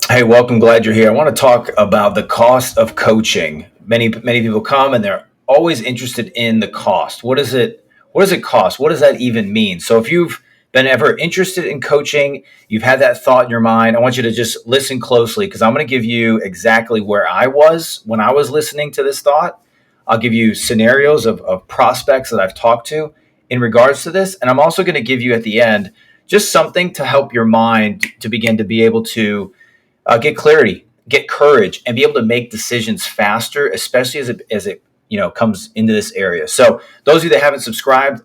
Hey, welcome. Glad you're here. I want to talk about the cost of coaching. Many people come and they're always interested in the cost. What is it? What does it cost? What does that even mean? So, if you've been ever interested in coaching, you've had that thought in your mind, I want you to just listen closely because I'm going to give you exactly where I was when I was listening to this thought. I'll give you scenarios of prospects that I've talked to in regards to this. And I'm also going to give you at the end just something to help your mind to begin to be able to get clarity, get courage, and be able to make decisions faster, especially as it comes into this area. So those of you that haven't subscribed,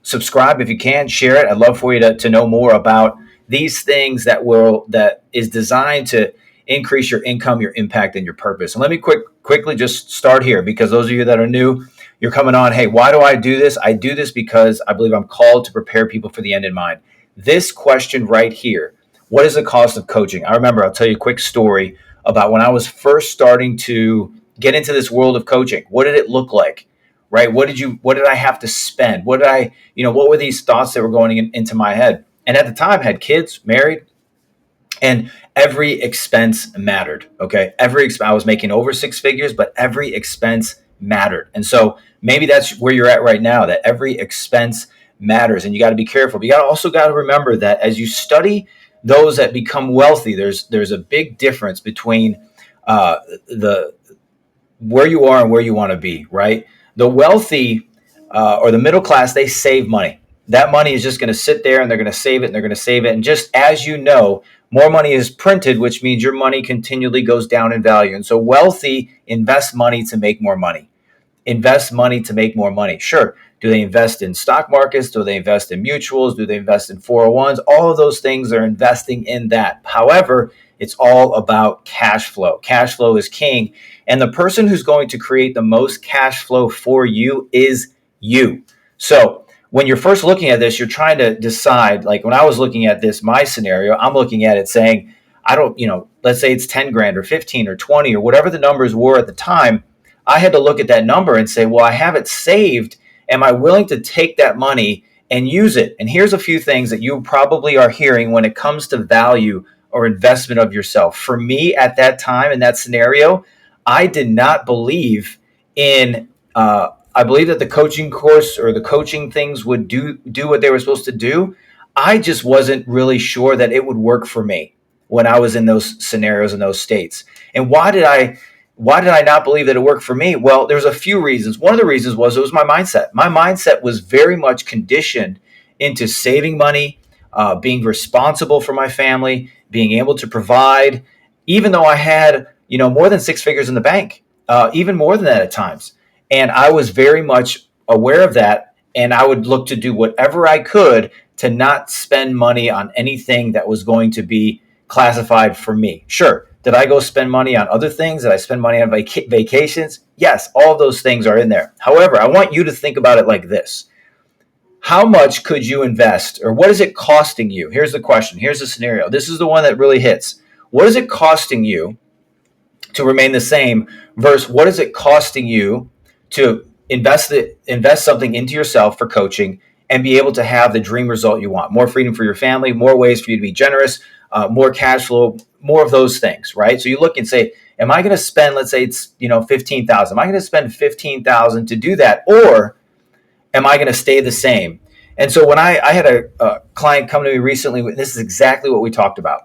subscribe if you can, share it. I'd love for you to know more about these things that is designed to increase your income, your impact, and your purpose. And let me quickly just start here because those of you that are new, you're coming on. Hey, why do I do this? I do this because I believe I'm called to prepare people for the end in mind. This question right here, what is the cost of coaching? I remember, I'll tell you a quick story about when I was first starting to get into this world of coaching. What did it look like? Right? What did I have to spend? What were these thoughts that were going into my head? And at the time, I had kids, married, and every expense mattered. Okay. I was making over six figures, but every expense mattered. And so maybe that's where you're at right now, that every expense matters and you got to be careful. But you also got to remember that as you study those that become wealthy, there's a big difference between the where you are and where you want to be, right? The wealthy or the middle class, they save money. That money is just going to sit there and they're going to save it and they're going to save it. And just as you know, more money is printed, which means your money continually goes down in value. And so wealthy invest money to make more money. Invest money to make more money. Sure. Do they invest in stock markets? Do they invest in mutuals? Do they invest in 401s? All of those things are investing in that. However, it's all about cash flow. Cash flow is king. And the person who's going to create the most cash flow for you is you. So when you're first looking at this, you're trying to decide, like when I was looking at this, my scenario, I'm looking at it saying, let's say it's 10 grand or 15 or 20 or whatever the numbers were at the time. I had to look at that number and say, well, I have it saved. Am I willing to take that money and use it? And here's a few things that you probably are hearing when it comes to value or investment of yourself. For me at that time, in that scenario, I did not believe in, I believe that the coaching course or the coaching things would do what they were supposed to do. I just wasn't really sure that it would work for me when I was in those scenarios in those states. And why did I not believe that it worked for me? Well, there's a few reasons. One of the reasons was it was my mindset. My mindset was very much conditioned into saving money, being responsible for my family, being able to provide, even though I had, more than six figures in the bank, even more than that at times. And I was very much aware of that. And I would look to do whatever I could to not spend money on anything that was going to be classified for me. Sure. Did I go spend money on other things? Did I spend money on vacations? Yes, all of those things are in there. However, I want you to think about it like this. How much could you invest or what is it costing you? Here's the question. Here's the scenario. This is the one that really hits. What is it costing you to remain the same versus what is it costing you to invest something into yourself for coaching and be able to have the dream result you want? More freedom for your family, more ways for you to be generous, more cash flow, more of those things, right? So you look and say, am I going to spend, let's say it's, 15,000. Am I going to spend 15,000 to do that? Or am I going to stay the same? And so when I had a client come to me recently, this is exactly what we talked about.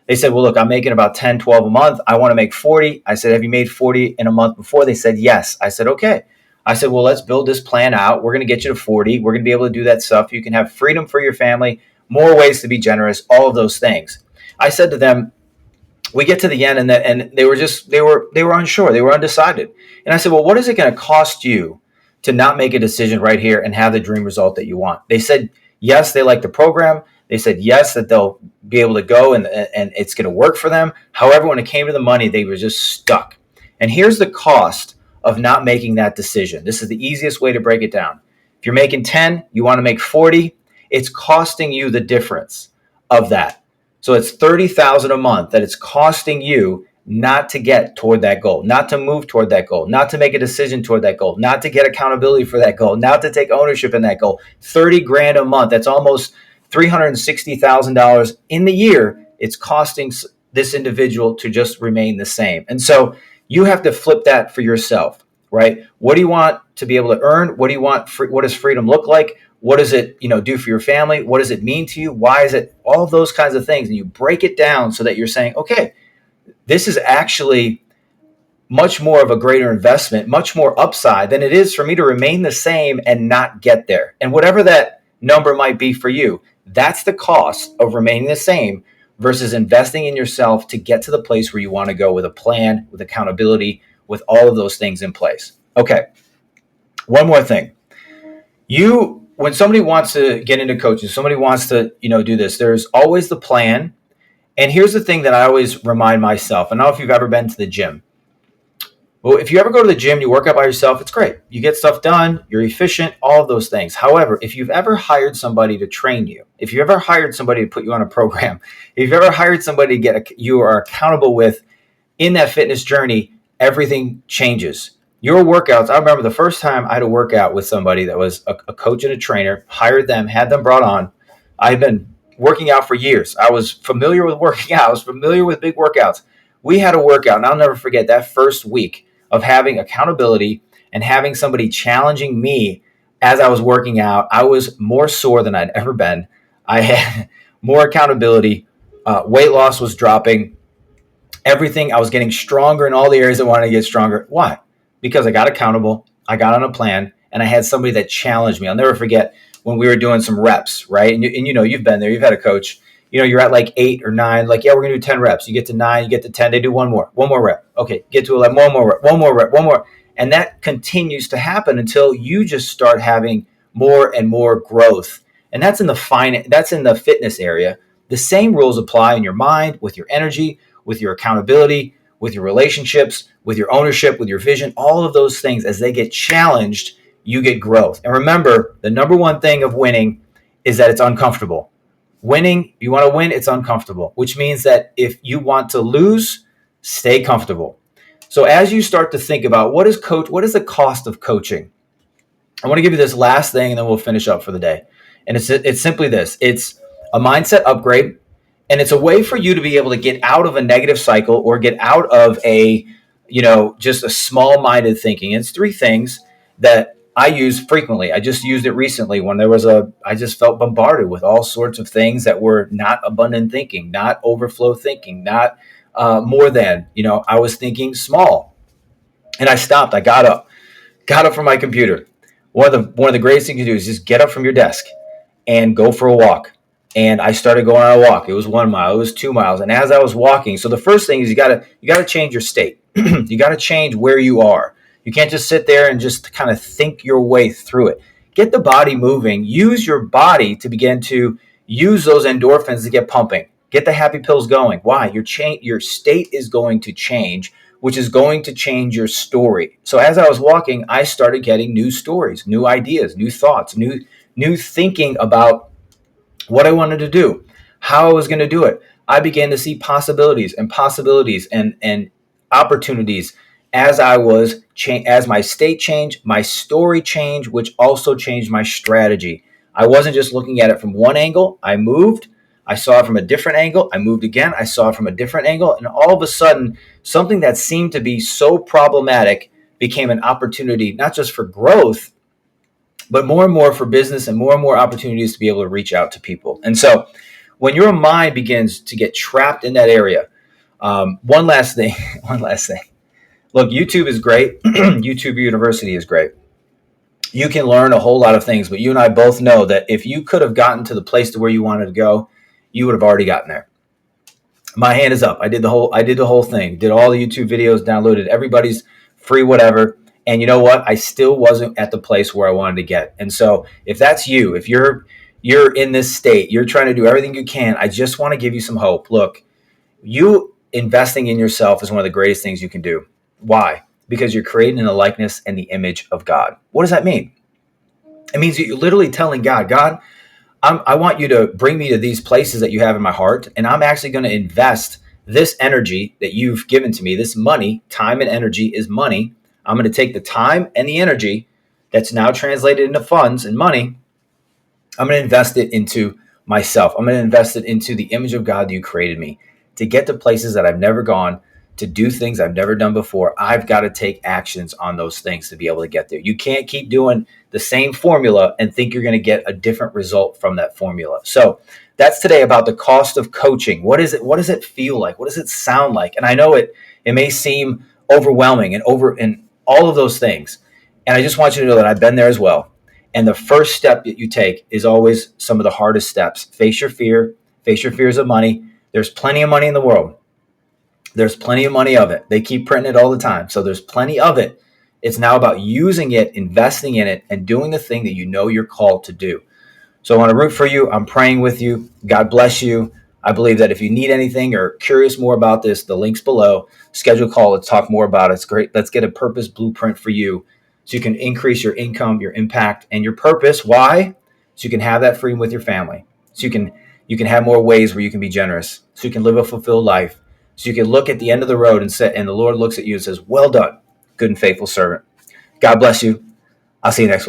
They said, well, look, I'm making about 10, 12 a month. I want to make 40. I said, have you made 40 in a month before? They said, yes. I said, okay. I said, well, let's build this plan out. We're going to get you to 40. We're going to be able to do that stuff. You can have freedom for your family, more ways to be generous, all of those things. I said to them, we get to the end and they were unsure. They were undecided. And I said, well, what is it going to cost you to not make a decision right here and have the dream result that you want? They said, yes, they like the program. They said, yes, that they'll be able to go and it's going to work for them. However, when it came to the money, they were just stuck. And here's the cost of not making that decision. This is the easiest way to break it down. If you're making 10, you want to make 40, it's costing you the difference of that. So it's 30,000 a month that it's costing you not to get toward that goal, not to move toward that goal, not to make a decision toward that goal, not to get accountability for that goal, not to take ownership in that goal. 30 grand a month. That's almost $360,000 in the year it's costing this individual to just remain the same. And so you have to flip that for yourself, right? What do you want to be able to earn? What do you want? What does freedom look like? What does it, do for your family? What does it mean to you? Why is it? All of those kinds of things. And you break it down so that you're saying, okay, this is actually much more of a greater investment, much more upside than it is for me to remain the same and not get there. And whatever that number might be for you, that's the cost of remaining the same versus investing in yourself to get to the place where you want to go with a plan, with accountability, with all of those things in place. Okay. One more thing. When somebody wants to get into coaching, somebody wants to, do this, there's always the plan. And here's the thing that I always remind myself. I don't know if you've ever been to the gym. Well, if you ever go to the gym, you work out by yourself, it's great. You get stuff done, you're efficient, all of those things. However, if you've ever hired somebody to train you, if you ever hired somebody to put you on a program, if you've ever hired somebody to you are accountable with in that fitness journey, everything changes. Your workouts, I remember the first time I had a workout with somebody that was a coach and a trainer, hired them, had them brought on. I've been working out for years. I was familiar with working out. I was familiar with big workouts. We had a workout, and I'll never forget that first week of having accountability and having somebody challenging me as I was working out. I was more sore than I'd ever been. I had more accountability. Weight loss was dropping. Everything, I was getting stronger in all the areas I wanted to get stronger. Why? Because I got accountable, I got on a plan, and I had somebody that challenged me. I'll never forget when we were doing some reps, right? And you've been there, you've had a coach. You're at like 8 or 9, like, yeah, we're going to do 10 reps. You get to 9, you get to 10, they do one more rep. Okay, get to 11, one more rep, one more rep, one more. And that continues to happen until you just start having more and more growth. And that's in the fitness area. The same rules apply in your mind, with your energy, with your accountability, with your relationships, with your ownership, with your vision. All of those things, as they get challenged, you get growth. And remember, the number one thing of winning is that it's uncomfortable. Winning, you want to win, it's uncomfortable, which means that if you want to lose, stay comfortable. So as you start to think about what is the cost of coaching, I want to give you this last thing and then we'll finish up for the day. And it's simply this. It's a mindset upgrade, and it's a way for you to be able to get out of a negative cycle or get out of just a small-minded thinking. It's 3 things that I use frequently. I just used it recently when I just felt bombarded with all sorts of things that were not abundant thinking, not overflow thinking, not more than, I was thinking small. And I stopped. I got up from my computer. One of the greatest things you do is just get up from your desk and go for a walk. And I started going on a walk. It was 1 mile. It was 2 miles. And as I was walking, so the first thing is you got to change your state. You got to change where you are. You can't just sit there and just kind of think your way through it. Get the body moving. Use your body to begin to use those endorphins to get pumping. Get the happy pills going. Why? Your state is going to change, which is going to change your story. So as I was walking, I started getting new stories, new ideas, new thoughts, new thinking about what I wanted to do, how I was going to do it. I began to see possibilities and opportunities as as my state changed, my story changed, which also changed my strategy. I wasn't just looking at it from one angle. I moved. I saw it from a different angle. I moved again. I saw it from a different angle. And all of a sudden, something that seemed to be so problematic became an opportunity, not just for growth, but more and more for business and more opportunities to be able to reach out to people. And so when your mind begins to get trapped in that area, one last thing. Look, YouTube is great. YouTube University is great. You can learn a whole lot of things, but you and I both know that if you could have gotten to the place to where you wanted to go, you would have already gotten there. My hand is up. I did the whole thing, did all the YouTube videos, downloaded everybody's free whatever. And you know what? I still wasn't at the place where I wanted to get. And so if that's you, if you're in this state, you're trying to do everything you can, I just want to give you some hope. Look, you investing in yourself is one of the greatest things you can do. Why? Because you're creating in the likeness and the image of God. What does that mean? It means you're literally telling God, I want you to bring me to these places that you have in my heart, and I'm actually going to invest this energy that you've given to me, this money. Time and energy is money. I'm going to take the time and the energy that's now translated into funds and money. I'm going to invest it into myself. I'm going to invest it into the image of God that you created me to get to places that I've never gone, to do things I've never done before. I've got to take actions on those things to be able to get there. You can't keep doing the same formula and think you're going to get a different result from that formula. So that's today about the cost of coaching. What is it? What does it feel like? What does it sound like? And I know it may seem overwhelming and all of those things. And I just want you to know that I've been there as well. And the first step that you take is always some of the hardest steps. Face your fear, face your fears of money. There's plenty of money in the world. There's plenty of money of it. They keep printing it all the time. So there's plenty of it. It's now about using it, investing in it, and doing the thing that you know you're called to do. So I want to root for you. I'm praying with you. God bless you. I believe that if you need anything or curious more about this, the link's below. Schedule a call. Let's talk more about it. It's great. Let's get a purpose blueprint for you so you can increase your income, your impact, and your purpose. Why? So you can have that freedom with your family. So you can have more ways where you can be generous. So you can live a fulfilled life. So you can look at the end of the road and the Lord looks at you and says, "Well done, good and faithful servant." God bless you. I'll see you next week.